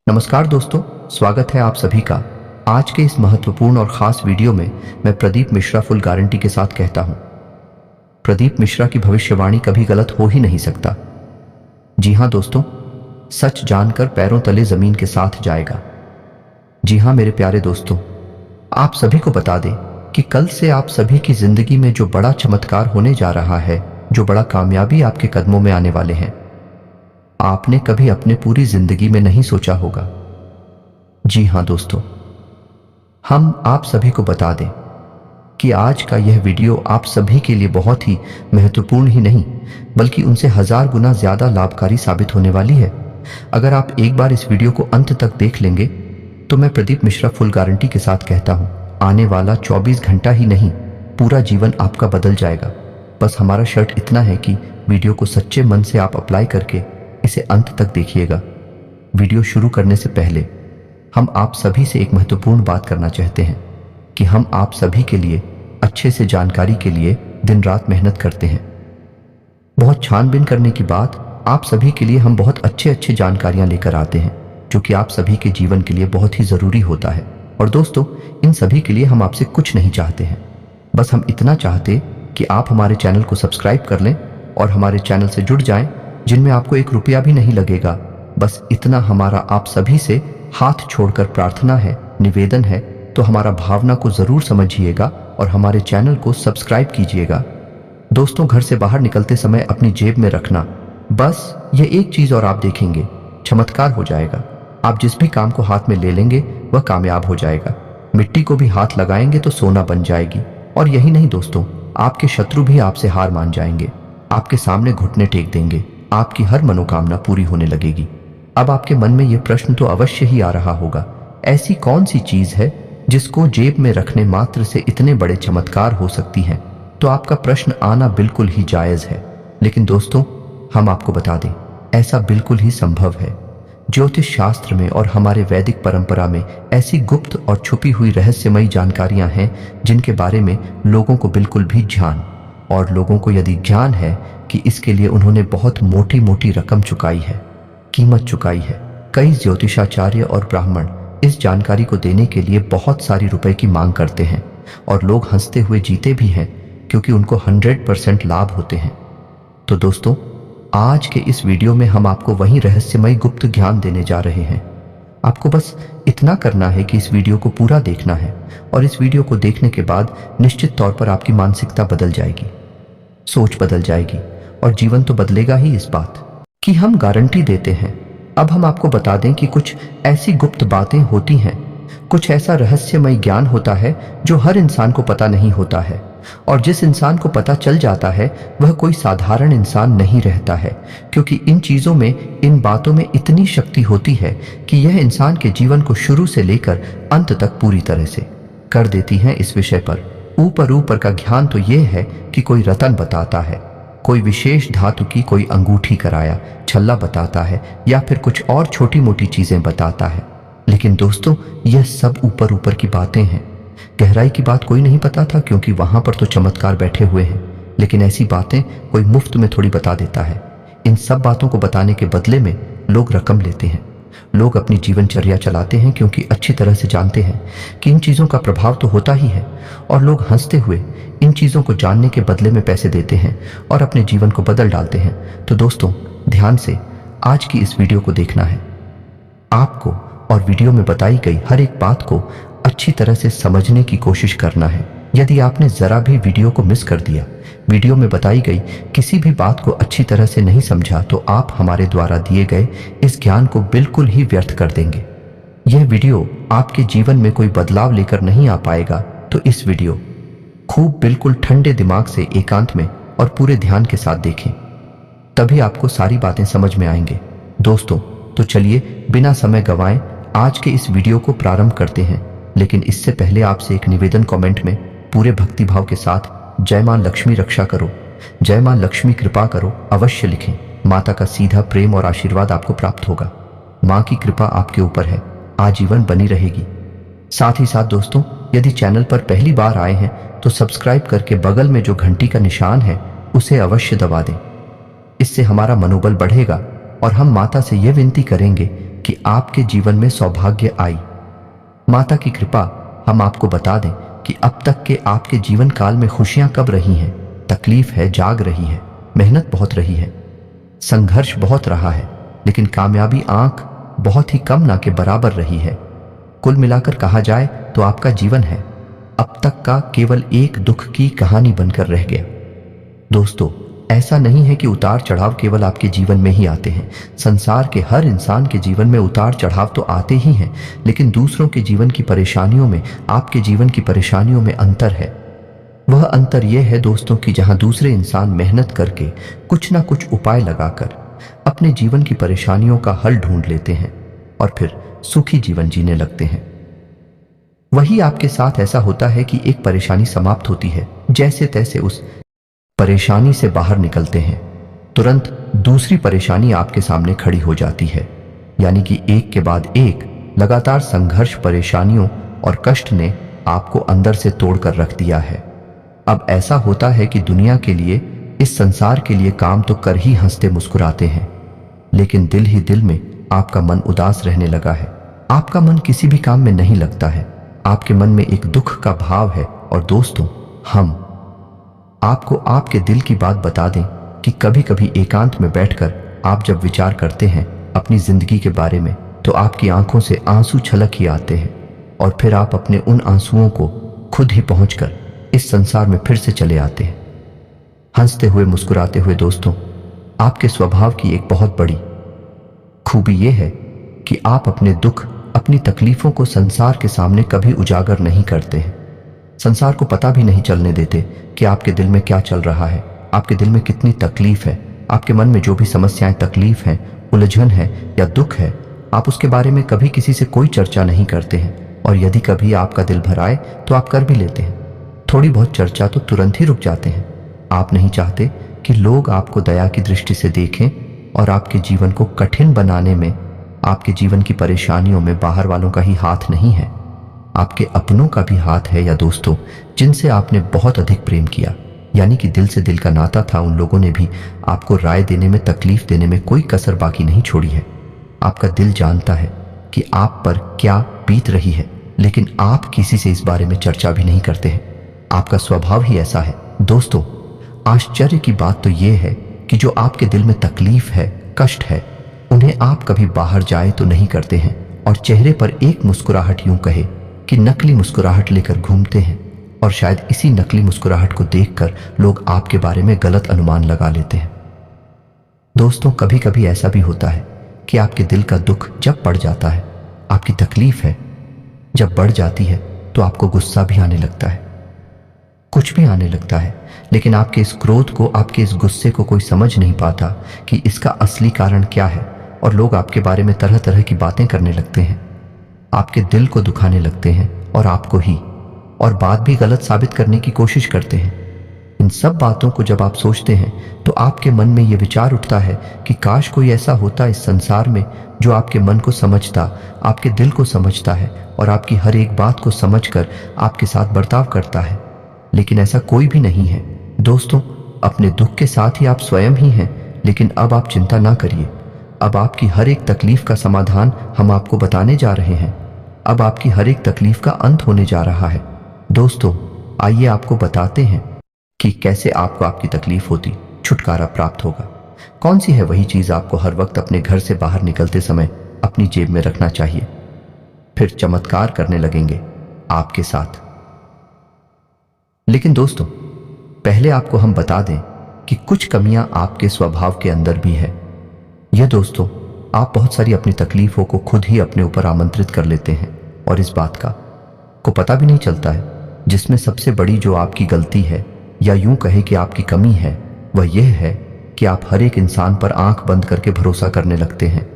नमस्कार दोस्तों, स्वागत है आप सभी का। आज के इस महत्वपूर्ण और ख़ास वीडियो में मैं प्रदीप मिश्रा फुल गारंटी के साथ कहता हूं, प्रदीप मिश्रा की भविष्यवाणी कभी गलत हो ही नहीं सकता। जी हां दोस्तों, सच जानकर पैरों तले ज़मीन के साथ जाएगा। जी हां मेरे प्यारे दोस्तों, आप सभी को बता दें कि कल से आप सभी की ज़िंदगी में जो बड़ा चमत्कार होने जा रहा है, जो बड़ा कामयाबी आपके कदमों में आने वाले हैं, आपने कभी अपने पूरी ज़िंदगी में नहीं सोचा होगा। जी हां दोस्तों, हम आप सभी को बता दें कि आज का यह वीडियो आप सभी के लिए बहुत ही महत्वपूर्ण ही नहीं बल्कि उनसे 1000 गुना ज़्यादा लाभकारी साबित होने वाली है। अगर आप एक बार इस वीडियो को अंत तक देख लेंगे तो मैं प्रदीप मिश्रा फुल गारंटी के साथ कहता हूं, आने वाला 24 घंटा ही नहीं, पूरा जीवन आपका बदल जाएगा। बस हमारा शर्त इतना है कि वीडियो को सच्चे मन से आप अप्लाई करके इसे अंत तक देखिएगा। वीडियो शुरू करने से पहले हम आप सभी से एक महत्वपूर्ण बात करना चाहते हैं कि हम आप सभी के लिए अच्छे से जानकारी के लिए दिन रात मेहनत करते हैं। बहुत छानबीन करने के बाद आप सभी के लिए हम बहुत अच्छे जानकारियां लेकर आते हैं, जो कि आप सभी के जीवन के लिए बहुत ही ज़रूरी होता है। और दोस्तों, इन सभी के लिए हम आपसे कुछ नहीं चाहते हैं, बस हम इतना चाहते कि आप हमारे चैनल को सब्सक्राइब कर लें और हमारे चैनल से जुड़ जाएं, जिनमें आपको 1 रुपया भी नहीं लगेगा। बस इतना हमारा आप सभी से हाथ छोड़कर प्रार्थना है, निवेदन है। तो हमारा भावना को ज़रूर समझिएगा और हमारे चैनल को सब्सक्राइब कीजिएगा। दोस्तों, घर से बाहर निकलते समय अपनी जेब में रखना, बस ये एक चीज़ और आप देखेंगे, चमत्कार हो जाएगा। आप जिस भी काम को हाथ में ले लेंगे वह कामयाब हो जाएगा। मिट्टी को भी हाथ लगाएंगे तो सोना बन जाएगी। और यही नहीं दोस्तों, आपके शत्रु भी आपसे हार मान जाएंगे, आपके सामने घुटने टेक देंगे, आपकी हर मनोकामना पूरी होने लगेगी। अब आपके मन में यह प्रश्न तो अवश्य ही आ रहा होगा, ऐसी कौन सी चीज है जिसको जेब में रखने मात्र से इतने बड़े चमत्कार हो सकती हैं? तो आपका प्रश्न आना बिल्कुल ही जायज है, लेकिन दोस्तों हम आपको बता दें, ऐसा बिल्कुल ही संभव है। ज्योतिष शास्त्र में और हमारे वैदिक परंपरा में ऐसी गुप्त और छुपी हुई रहस्यमयी जानकारियां हैं जिनके बारे में लोगों को बिल्कुल भी ज्ञान, और लोगों को यदि ज्ञान है कि इसके लिए उन्होंने बहुत मोटी मोटी रकम चुकाई है, कीमत चुकाई है। कई ज्योतिषाचार्य और ब्राह्मण इस जानकारी को देने के लिए बहुत सारी रुपए की मांग करते हैं और लोग हंसते हुए जीते भी हैं, क्योंकि उनको 100% लाभ होते हैं। तो दोस्तों, आज के इस वीडियो में हम आपको वही रहस्यमय गुप्त ज्ञान देने जा रहे हैं। आपको बस इतना करना है कि इस वीडियो को पूरा देखना है, और इस वीडियो को देखने के बाद निश्चित तौर पर आपकी मानसिकता बदल जाएगी, सोच बदल जाएगी, और जीवन तो बदलेगा ही। इस बात की हम गारंटी देते हैं। अब हम आपको बता दें कि कुछ ऐसी गुप्त बातें होती हैं, कुछ ऐसा रहस्यमय ज्ञान होता है जो हर इंसान को पता नहीं होता है, और जिस इंसान को पता चल जाता है वह कोई साधारण इंसान नहीं रहता है, क्योंकि इन चीज़ों में, इन बातों में इतनी शक्ति होती है कि यह इंसान के जीवन को शुरू से लेकर अंत तक पूरी तरह से कर देती हैं। इस विषय पर ऊपर का ज्ञान तो यह है कि कोई रतन बताता है, कोई विशेष धातु की कोई अंगूठी कराया छल्ला बताता है, या फिर कुछ और छोटी मोटी चीज़ें बताता है। लेकिन दोस्तों, यह सब ऊपर की बातें हैं, गहराई की बात कोई नहीं पता था, क्योंकि वहां पर तो चमत्कार बैठे हुए हैं। लेकिन ऐसी बातें कोई मुफ्त में थोड़ी बता देता है। इन सब बातों को बताने के बदले में लोग रकम लेते हैं, लोग अपनी जीवनचर्या चलाते हैं, क्योंकि अच्छी तरह से जानते हैं कि इन चीज़ों का प्रभाव तो होता ही है, और लोग हंसते हुए इन चीज़ों को जानने के बदले में पैसे देते हैं और अपने जीवन को बदल डालते हैं। तो दोस्तों, ध्यान से आज की इस वीडियो को देखना है आपको, और वीडियो में बताई गई हर एक बात को अच्छी तरह से समझने की कोशिश करना है। यदि आपने ज़रा भी वीडियो को मिस कर दिया, वीडियो में बताई गई किसी भी बात को अच्छी तरह से नहीं समझा, तो आप हमारे द्वारा दिए गए इस ज्ञान को बिल्कुल ही व्यर्थ कर देंगे। यह वीडियो आपके जीवन में कोई बदलाव लेकर नहीं आ पाएगा। तो इस वीडियो खूब बिल्कुल ठंडे दिमाग से, एकांत में और पूरे ध्यान के साथ देखें, तभी आपको सारी बातें समझ में आएंगे। दोस्तों, तो चलिए बिना समय गंवाए आज के इस वीडियो को प्रारंभ करते हैं। लेकिन इससे पहले आपसे एक निवेदन, कमेंट में पूरे भक्तिभाव के साथ जय मां लक्ष्मी रक्षा करो, जय मां लक्ष्मी कृपा करो अवश्य लिखें। माता का सीधा प्रेम और आशीर्वाद आपको प्राप्त होगा। मां की कृपा आपके ऊपर है, आजीवन बनी रहेगी। साथ ही साथ दोस्तों, यदि चैनल पर पहली बार आए हैं तो सब्सक्राइब करके बगल में जो घंटी का निशान है उसे अवश्य दबा दें। इससे हमारा मनोबल बढ़ेगा और हम माता से यह विनती करेंगे कि आपके जीवन में सौभाग्य आई। माता की कृपा हम आपको बता दें कि अब तक के आपके जीवन काल में खुशियां कब रही हैं, तकलीफ है, जाग रही है, मेहनत बहुत रही है, संघर्ष बहुत रहा है, लेकिन कामयाबी आंख बहुत ही कम ना के बराबर रही है। कुल मिलाकर कहा जाए तो आपका जीवन है अब तक का केवल एक दुख की कहानी बनकर रह गया। दोस्तों, ऐसा नहीं है कि उतार चढ़ाव केवल आपके जीवन में ही आते हैं। संसार के हर इंसान के जीवन में उतार चढ़ाव तो आते ही हैं, लेकिन दूसरों के जीवन की परेशानियों में, आपके जीवन की परेशानियों में अंतर है। वह अंतर यह है दोस्तों कि जहां दूसरे इंसान मेहनत करके कुछ ना कुछ उपाय लगाकर अपने जीवन की परेशानियों का हल ढूंढ लेते हैं और फिर सुखी जीवन जीने लगते हैं, वही आपके साथ ऐसा होता है कि एक परेशानी समाप्त होती है, जैसे तैसे उस परेशानी से बाहर निकलते हैं, तुरंत दूसरी परेशानी आपके सामने खड़ी हो जाती है। यानी कि एक के बाद एक लगातार संघर्ष, परेशानियों और कष्ट ने आपको अंदर से तोड़कर रख दिया है। अब ऐसा होता है कि दुनिया के लिए, इस संसार के लिए काम तो कर ही हंसते मुस्कुराते हैं, लेकिन दिल ही दिल में आपका मन उदास रहने लगा है। आपका मन किसी भी काम में नहीं लगता है, आपके मन में एक दुख का भाव है। और दोस्तों, हम आपको आपके दिल की बात बता दें कि कभी कभी एकांत में बैठकर आप जब विचार करते हैं अपनी जिंदगी के बारे में, तो आपकी आंखों से आंसू छलक ही आते हैं और फिर आप अपने उन आंसुओं को खुद ही पहुंचकर इस संसार में फिर से चले आते हैं, हंसते हुए, मुस्कुराते हुए। दोस्तों, आपके स्वभाव की एक बहुत बड़ी खूबी यह है कि आप अपने दुख, अपनी तकलीफों को संसार के सामने कभी उजागर नहीं करते हैं। संसार को पता भी नहीं चलने देते कि आपके दिल में क्या चल रहा है, आपके दिल में कितनी तकलीफ है, आपके मन में जो भी समस्याएं, तकलीफ है, उलझन है या दुख है, आप उसके बारे में कभी किसी से कोई चर्चा नहीं करते हैं। और यदि कभी आपका दिल भर आए तो आप कर भी लेते हैं, थोड़ी बहुत चर्चा तो तुरंत ही रुक जाते हैं। आप नहीं चाहते कि लोग आपको दया की दृष्टि से देखें और आपके जीवन को कठिन बनाने में, आपके जीवन की परेशानियों में बाहर वालों का ही हाथ नहीं है, आपके अपनों का भी हाथ है। या दोस्तों, जिनसे आपने बहुत अधिक प्रेम किया, यानी कि दिल से दिल का नाता था, उन लोगों ने भी आपको राय देने में, तकलीफ देने में कोई कसर बाकी नहीं छोड़ी है। आपका दिल जानता है कि आप पर क्या बीत रही है, लेकिन आप किसी से इस बारे में चर्चा भी नहीं करते हैं। आपका स्वभाव ही ऐसा है। दोस्तों, आश्चर्य की बात तो यह है कि जो आपके दिल में तकलीफ है, कष्ट है, उन्हें आप कभी बाहर जाए तो नहीं करते हैं और चेहरे पर एक मुस्कुराहट, यूं कहे कि नकली मुस्कुराहट लेकर घूमते हैं। और शायद इसी नकली मुस्कुराहट को देखकर लोग आपके बारे में गलत अनुमान लगा लेते हैं। दोस्तों, कभी कभी ऐसा भी होता है कि आपके दिल का दुख जब बढ़ जाता है, आपकी तकलीफ है जब बढ़ जाती है, तो आपको गुस्सा भी आने लगता है, कुछ भी आने लगता है। लेकिन आपके इस क्रोध को, आपके इस गुस्से को कोई समझ नहीं पाता कि इसका असली कारण क्या है, और लोग आपके बारे में तरह तरह की बातें करने लगते हैं, आपके दिल को दुखाने लगते हैं और आपको ही, और बात भी गलत साबित करने की कोशिश करते हैं। इन सब बातों को जब आप सोचते हैं तो आपके मन में यह विचार उठता है कि काश कोई ऐसा होता इस संसार में जो आपके मन को समझता, आपके दिल को समझता है और आपकी हर एक बात को समझकर आपके साथ बर्ताव करता है। लेकिन ऐसा कोई भी नहीं है। दोस्तों, अपने दुख के साथ ही आप स्वयं ही हैं। लेकिन अब आप चिंता ना करिए, अब आपकी हर एक तकलीफ का समाधान हम आपको बताने जा रहे हैं। अब आपकी हर एक तकलीफ का अंत होने जा रहा है। दोस्तों, आइए आपको बताते हैं कि कैसे आपको आपकी तकलीफ होती छुटकारा प्राप्त होगा। कौन सी है वही चीज आपको हर वक्त अपने घर से बाहर निकलते समय अपनी जेब में रखना चाहिए। फिर चमत्कार करने लगेंगे आपके साथ। लेकिन दोस्तों, पहले आपको हम बता दें कि कुछ कमियां आपके स्वभाव के अंदर भी है। यह दोस्तों, आप बहुत सारी अपनी तकलीफों को खुद ही अपने ऊपर आमंत्रित कर लेते हैं और इस बात का को पता भी नहीं चलता है। जिसमें सबसे बड़ी जो आपकी गलती है, या यूं कहे कि आपकी कमी है, वह यह है कि आप हर एक इंसान पर आंख बंद करके भरोसा करने लगते हैं।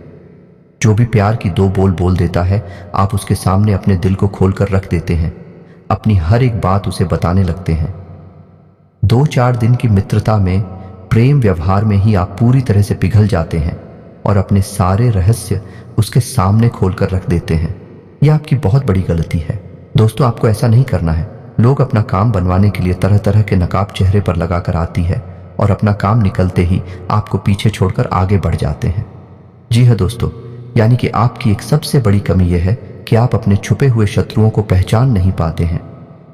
जो भी प्यार की दो बोल बोल देता है, आप उसके सामने अपने दिल को खोलकर रख देते हैं, अपनी हर एक बात उसे बताने लगते हैं। 2-4 दिन की मित्रता में, प्रेम व्यवहार में ही आप पूरी तरह से पिघल जाते हैं और अपने सारे रहस्य उसके सामने खोलकर रख देते हैं। यह आपकी बहुत बड़ी गलती है। दोस्तों, आपको ऐसा नहीं करना है। लोग अपना काम बनवाने के लिए तरह तरह के नकाब चेहरे पर लगाकर आती है और अपना काम निकलते ही आपको पीछे छोड़कर आगे बढ़ जाते हैं। जी हाँ दोस्तों, यानी कि आपकी एक सबसे बड़ी कमी यह है कि आप अपने छुपे हुए शत्रुओं को पहचान नहीं पाते हैं।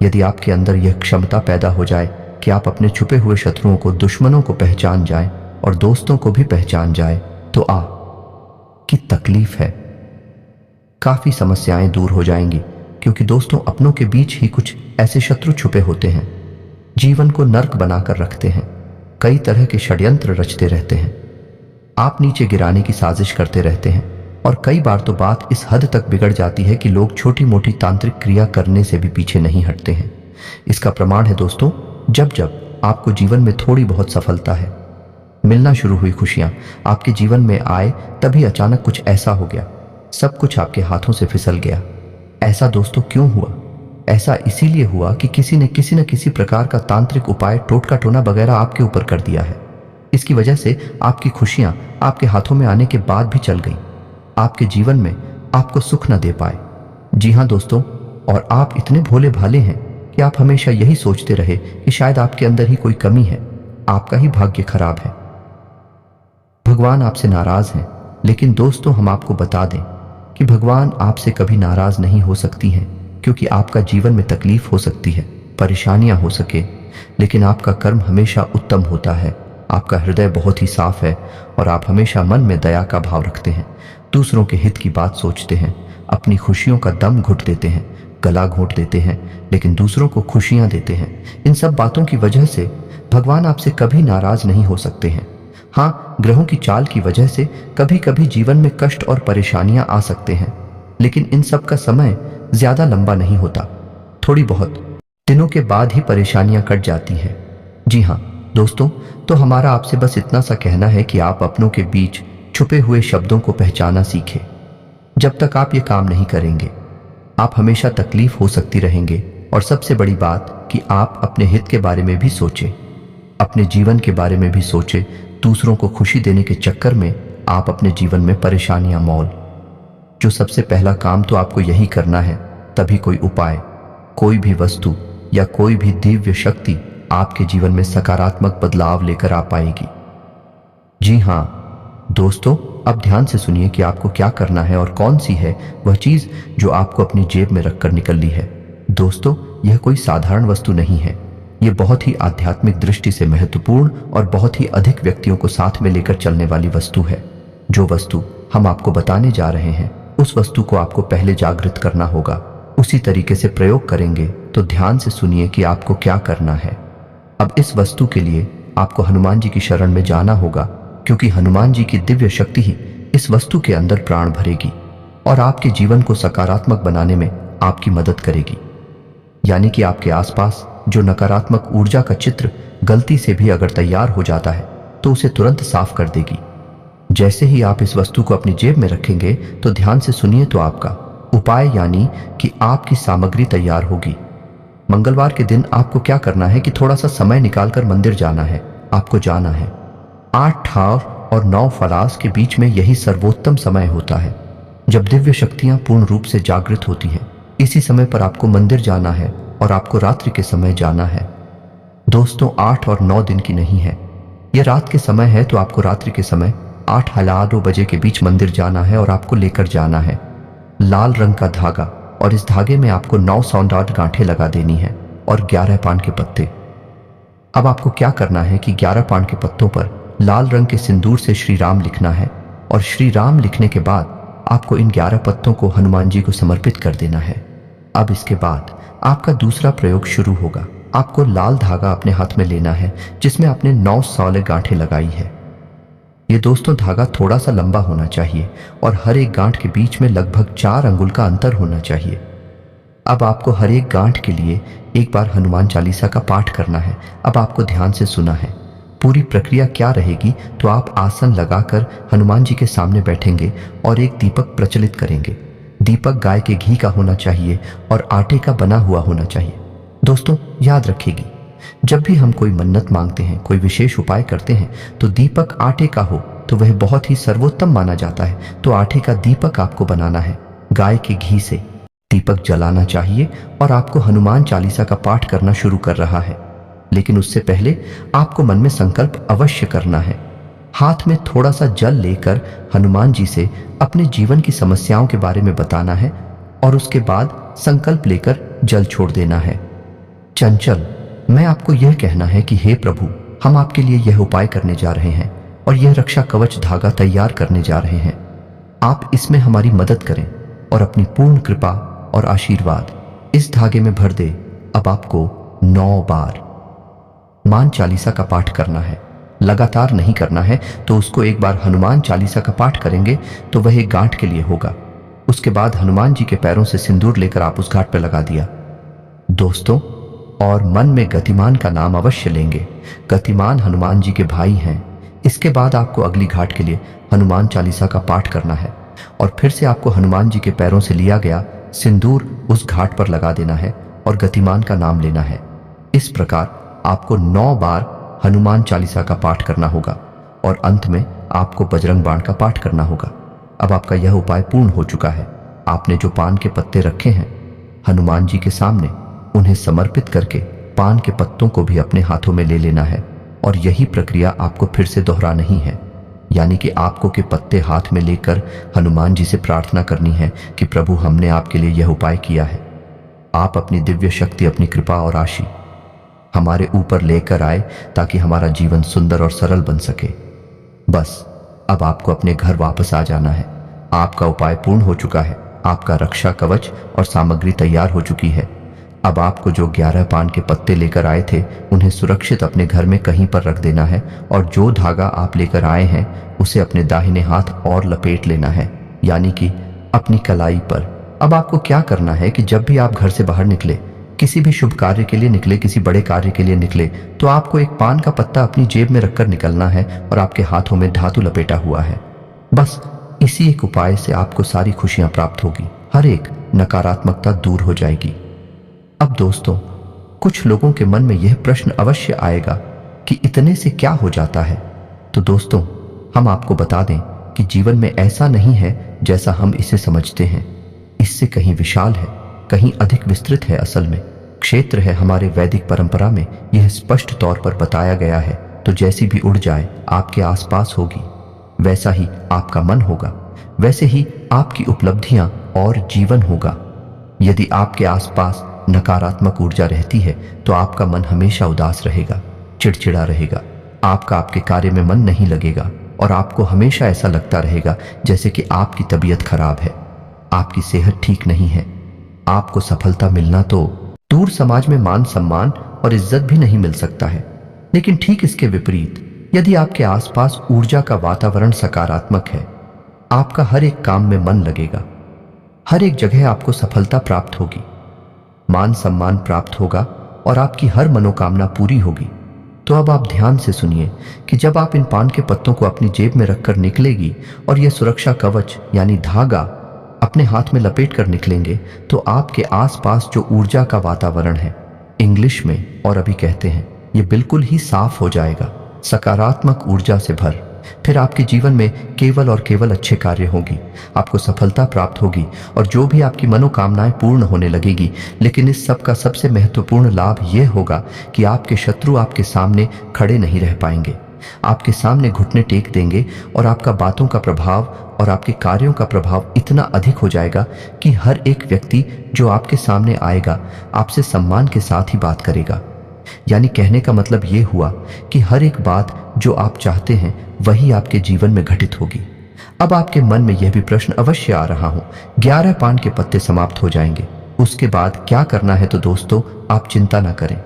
यदि आपके अंदर यह क्षमता पैदा हो जाए कि आप अपने छुपे हुए शत्रुओं को, दुश्मनों को पहचान जाएं और दोस्तों को भी पहचान जाएं, तो की तकलीफ है, काफी समस्याएं दूर हो जाएंगी। क्योंकि दोस्तों, अपनों के बीच ही कुछ ऐसे शत्रु छुपे होते हैं, जीवन को नर्क बनाकर रखते हैं, कई तरह के षड्यंत्र रचते रहते हैं, आप नीचे गिराने की साजिश करते रहते हैं। और कई बार तो बात इस हद तक बिगड़ जाती है कि लोग छोटी मोटी तांत्रिक क्रिया करने से भी पीछे नहीं हटते हैं। इसका प्रमाण है दोस्तों, जब जब आपको जीवन में थोड़ी बहुत सफलता है, मिलना शुरू हुई, खुशियां आपके जीवन में आए, तभी अचानक कुछ ऐसा हो गया, सब कुछ आपके हाथों से फिसल गया। ऐसा दोस्तों क्यों हुआ? ऐसा इसीलिए हुआ कि किसी ने किसी न किसी प्रकार का तांत्रिक उपाय, टोटका टोना वगैरह आपके ऊपर कर दिया है। इसकी वजह से आपकी खुशियां आपके हाथों में आने के बाद भी चल गई, आपके जीवन में आपको सुख न दे पाए। जी हाँ दोस्तों, और आप इतने भोले भाले हैं कि आप हमेशा यही सोचते रहे कि शायद आपके अंदर ही कोई कमी है, आपका ही भाग्य खराब है, भगवान आपसे नाराज हैं। लेकिन दोस्तों, हम आपको बता दें कि भगवान आपसे कभी नाराज नहीं हो सकती हैं, क्योंकि आपका जीवन में तकलीफ हो सकती है, परेशानियां हो सके, लेकिन आपका कर्म हमेशा उत्तम होता है, आपका हृदय बहुत ही साफ है और आप हमेशा मन में दया का भाव रखते हैं, दूसरों के हित की बात सोचते हैं, अपनी खुशियों का दम घुट देते हैं, गला घोंट देते हैं, लेकिन दूसरों को खुशियां देते हैं। इन सब बातों की वजह से भगवान आपसे कभी नाराज नहीं हो सकते हैं। हाँ, ग्रहों की चाल की वजह से कभी कभी जीवन में कष्ट और परेशानियां आ सकते हैं, लेकिन इन सब का समय ज्यादा लंबा नहीं होता, थोड़ी बहुत दिनों के बाद ही परेशानियां कट जाती हैं। जी हाँ दोस्तों, तो हमारा आपसे बस इतना सा कहना है कि आप अपनों के बीच छुपे हुए शब्दों को पहचाना सीखें। जब तक आप ये काम नहीं करेंगे, आप हमेशा तकलीफ हो सकती रहेंगे। और सबसे बड़ी बात कि आप अपने हित के बारे में भी सोचें, अपने जीवन के बारे में भी सोचें। दूसरों को खुशी देने के चक्कर में आप अपने जीवन में परेशानियां मोल। जो सबसे पहला काम तो आपको यही करना है, तभी कोई उपाय, कोई भी वस्तु या कोई भी दिव्य शक्ति आपके जीवन में सकारात्मक बदलाव लेकर आ पाएगी। जी हाँ दोस्तों, अब ध्यान से सुनिए कि आपको क्या करना है और कौन सी है वह चीज जो आपको अपनी जेब में रखकर निकल ली है। दोस्तों, यह कोई साधारण वस्तु नहीं है, यह बहुत ही आध्यात्मिक दृष्टि से महत्वपूर्ण और बहुत ही अधिक व्यक्तियों को साथ में लेकर चलने वाली वस्तु है। जो वस्तु हम आपको बताने जा रहे हैं, उस वस्तु को आपको पहले जागृत करना होगा, उसी तरीके से प्रयोग करेंगे। तो ध्यान से सुनिए कि आपको क्या करना है। अब इस वस्तु के लिए आपको हनुमान जी की शरण में जाना होगा, क्योंकि हनुमान जी की दिव्य शक्ति ही इस वस्तु के अंदर प्राण भरेगी और आपके जीवन को सकारात्मक बनाने में आपकी मदद करेगी। यानी कि आपके आसपास जो नकारात्मक ऊर्जा का चित्र गलती से भी अगर तैयार हो जाता है, तो उसे तुरंत साफ कर देगी। जैसे ही आप इस वस्तु को अपनी जेब में रखेंगे, तो ध्यान से सुनिए तो आपका उपाय यानी कि आपकी सामग्री तैयार होगी। मंगलवार के दिन आपको क्या करना है कि थोड़ा सा समय निकालकर मंदिर जाना है। आपको जाना है 8 ठाव और 9 फलास के बीच में, यही सर्वोत्तम समय होता है जब दिव्य शक्तियां पूर्ण रूप से जागृत होती हैं। इसी समय पर आपको मंदिर जाना है और आपको रात्रि के समय जाना है। दोस्तों, 8 और 9 दिन की नहीं है, यह रात के समय है। तो आपको रात्रि के समय 8:02 बजे के बीच मंदिर जाना है और आपको लेकर जाना है लाल रंग का धागा, और इस धागे में आपको 9 सौंदर्य गांठें लगा देनी है और 11 पान के पत्ते। अब आपको क्या करना है कि 11 पान के पत्तों पर लाल रंग के सिंदूर से श्री राम लिखना है, और श्री राम लिखने के बाद आपको इन 11 पत्तों को हनुमान जी को समर्पित कर देना है। अब इसके बाद आपका दूसरा प्रयोग शुरू होगा। आपको लाल धागा अपने हाथ में लेना है जिसमें आपने 9 सौले गांठें लगाई है। ये दोस्तों धागा थोड़ा सा लंबा होना चाहिए और हर एक गांठ के बीच में लगभग 4 अंगुल का अंतर होना चाहिए। अब आपको हर एक गांठ के लिए एक बार हनुमान चालीसा का पाठ करना है। अब आपको ध्यान से सुना है। पूरी प्रक्रिया क्या रहेगी, तो आप आसन लगाकर हनुमान जी के सामने बैठेंगे और एक दीपक प्रज्वलित करेंगे। दीपक गाय के घी का होना चाहिए और आटे का बना हुआ होना चाहिए। दोस्तों, याद रखिएगा, जब भी हम कोई मन्नत मांगते हैं, कोई विशेष उपाय करते हैं, तो दीपक आटे का हो तो वह बहुत ही सर्वोत्तम माना जाता है। तो आटे का दीपक आपको बनाना है, गाय के घी से दीपक जलाना चाहिए और आपको हनुमान चालीसा का पाठ करना शुरू कर रहा है। लेकिन उससे पहले आपको मन में संकल्प अवश्य करना है। हाथ में थोड़ा सा जल लेकर हनुमान जी से अपने जीवन की समस्याओं के बारे में बताना है और उसके बाद संकल्प लेकर जल छोड़ देना है। चंचल, मैं आपको यह कहना है कि हे प्रभु, हम आपके लिए यह उपाय करने जा रहे हैं और यह रक्षा कवच धागा तैयार करने जा रहे हैं। आप इसमें हमारी मदद करें और अपनी पूर्ण कृपा और आशीर्वाद इस धागे में भर दे। अब आपको 9 बार हनुमान चालीसा का पाठ करना है। लगातार नहीं करना है, तो उसको एक बार हनुमान चालीसा का पाठ करेंगे तो वह एक गांठ के लिए होगा। उसके बाद हनुमान जी के पैरों से सिंदूर लेकर आप उस घाट पर लगा दिया दोस्तों, और मन में गतिमान का नाम अवश्य लेंगे। गतिमान हनुमान जी के भाई हैं। इसके बाद आपको अगली घाट के लिए हनुमान चालीसा का पाठ करना है और फिर से आपको हनुमान जी के पैरों से लिया गया सिंदूर उस घाट पर लगा देना है और गतिमान का नाम लेना है। इस प्रकार आपको 9 बार हनुमान चालीसा का पाठ करना होगा और अंत में आपको बजरंग बाण का पाठ करना होगा। अब आपका यह उपाय पूर्ण हो चुका है। आपने जो पान के पत्ते रखे हैं हनुमान जी के सामने, उन्हें समर्पित करके पान के पत्तों को भी अपने हाथों में ले लेना है और यही प्रक्रिया आपको फिर से दोहराना ही है। यानी कि आपको के पत्ते हाथ में लेकर हनुमान जी से प्रार्थना करनी है कि प्रभु, हमने आपके लिए यह उपाय किया है। आप अपनी दिव्य शक्ति, अपनी कृपा और आशीष हमारे ऊपर लेकर आए ताकि हमारा जीवन सुंदर और सरल बन सके। बस अब आपको अपने घर वापस आ जाना है। आपका उपाय पूर्ण हो चुका है। आपका रक्षा कवच और सामग्री तैयार हो चुकी है। अब आपको जो 11 पान के पत्ते लेकर आए थे उन्हें सुरक्षित अपने घर में कहीं पर रख देना है और जो धागा आप लेकर आए हैं उसे अपने दाहिने हाथ और लपेट लेना है, यानी कि अपनी कलाई पर। अब आपको क्या करना है कि जब भी आप घर से बाहर निकले, किसी भी शुभ कार्य के लिए निकले, किसी बड़े कार्य के लिए निकले, तो आपको एक पान का पत्ता अपनी जेब में रखकर निकलना है और आपके हाथों में धातु लपेटा हुआ है। बस इसी एक उपाय से आपको सारी खुशियां प्राप्त होगी, हर एक नकारात्मकता दूर हो जाएगी। अब दोस्तों, कुछ लोगों के मन में यह प्रश्न अवश्य आएगा कि इतने से क्या हो जाता है। तो दोस्तों, हम आपको बता दें कि जीवन में ऐसा नहीं है जैसा हम इसे समझते हैं। इससे कहीं विशाल है, कहीं अधिक विस्तृत है। असल में क्षेत्र है हमारे वैदिक परंपरा में यह स्पष्ट तौर पर बताया गया है। तो जैसी भी उड़ जाए आपके आसपास होगी, वैसा ही आपका मन होगा, वैसे ही आपकी उपलब्धियां और जीवन होगा। यदि आपके आसपास नकारात्मक ऊर्जा रहती है तो आपका मन हमेशा उदास रहेगा, चिड़चिड़ा रहेगा, आपका आपके कार्य में मन नहीं लगेगा और आपको हमेशा ऐसा लगता रहेगा जैसे कि आपकी तबीयत खराब है, आपकी सेहत ठीक नहीं है। आपको सफलता मिलना तो दूर, समाज में मान सम्मान और इज्जत भी नहीं मिल सकता है। लेकिन ठीक इसके विपरीत, यदि आपके आसपास ऊर्जा का वातावरण सकारात्मक है, आपका हर एक काम में मन लगेगा, हर एक जगह आपको सफलता प्राप्त होगी, मान सम्मान प्राप्त होगा और आपकी हर मनोकामना पूरी होगी। तो अब आप ध्यान से सुनिए कि जब आप इन पान के पत्तों को अपनी जेब में रखकर निकलेगी और यह सुरक्षा कवच यानी धागा अपने हाथ में लपेट कर निकलेंगे, तो आपके आसपास जो ऊर्जा का वातावरण है, इंग्लिश में और अभी कहते हैं, ये बिल्कुल ही साफ हो जाएगा, सकारात्मक ऊर्जा से भर। फिर आपके जीवन में केवल और केवल अच्छे कार्य होंगी, आपको सफलता प्राप्त होगी और जो भी आपकी मनोकामनाएं पूर्ण होने लगेगी। लेकिन इस सब का सबसे महत्वपूर्ण लाभ यह होगा कि आपके शत्रु आपके सामने खड़े नहीं रह पाएंगे, आपके सामने घुटने टेक देंगे और आपका बातों का प्रभाव और आपके कार्यों का प्रभाव इतना अधिक हो जाएगा कि हर एक व्यक्ति जो आपके सामने आएगा आपसे सम्मान के साथ ही बात करेगा। यानी कहने का मतलब ये हुआ कि हर एक बात जो आप चाहते हैं वही आपके जीवन में घटित होगी। अब आपके मन में यह भी प्रश्न अवश्य आ रहा हो, 11 पान के पत्ते समाप्त हो जाएंगे, उसके बाद क्या करना है? तो दोस्तों, आप चिंता ना करें।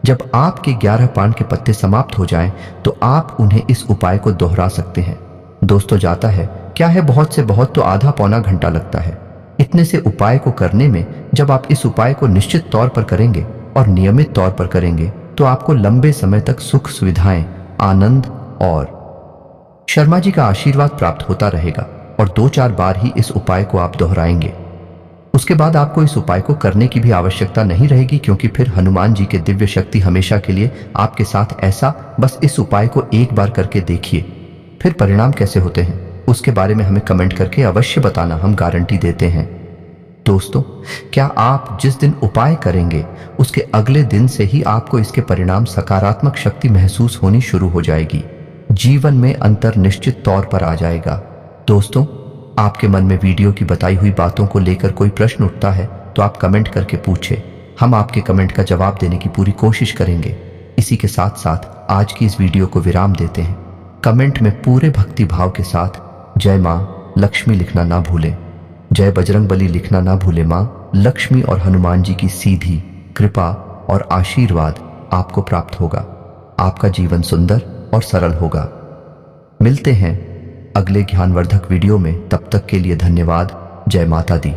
जब आपके 11 पान के पत्ते समाप्त हो जाएं, तो आप उन्हें इस उपाय को दोहरा सकते हैं। दोस्तों, जाता है क्या है, बहुत से बहुत तो आधा पौना घंटा लगता है। इतने से उपाय को करने में जब आप इस उपाय को निश्चित तौर पर करेंगे और नियमित तौर पर करेंगे तो आपको लंबे समय तक सुख सुविधाएं, आनंद और शर्मा जी का आशीर्वाद प्राप्त होता रहेगा और 2-4 बार ही इस उपाय को आप दोहराएंगे। उसके बाद आपको इस उपाय को करने की भी आवश्यकता नहीं रहेगी, क्योंकि फिर हनुमान जी के दिव्य शक्ति हमेशा के लिए आपके साथ ऐसा बस इस उपाय को एक बार करके देखिए, फिर परिणाम कैसे होते हैं उसके बारे में हमें कमेंट करके अवश्य बताना, हम गारंटी देते हैं। दोस्तों, क्या आप जिस दिन उपाय करेंगे उसके अगले दिन से ही आपको इसके परिणाम सकारात्मक शक्ति महसूस होनी शुरू हो जाएगी। जीवन में अंतर निश्चित तौर पर आ जाएगा। दोस्तों, आपके मन में वीडियो की बताई हुई बातों को लेकर कोई प्रश्न उठता है तो आप कमेंट करके पूछें। हम आपके कमेंट का जवाब देने की पूरी कोशिश करेंगे। इसी के साथ साथ आज की इस वीडियो को विराम देते हैं। कमेंट में पूरे भक्ति भाव के साथ जय माँ लक्ष्मी लिखना ना भूलें। जय बजरंगबली लिखना ना भूलें। माँ लक्ष्मी और हनुमान जी की सीधी कृपा और आशीर्वाद आपको प्राप्त होगा। आपका जीवन सुंदर और सरल होगा। मिलते हैं अगले ज्ञानवर्धक वीडियो में। तब तक के लिए धन्यवाद। जय माता दी।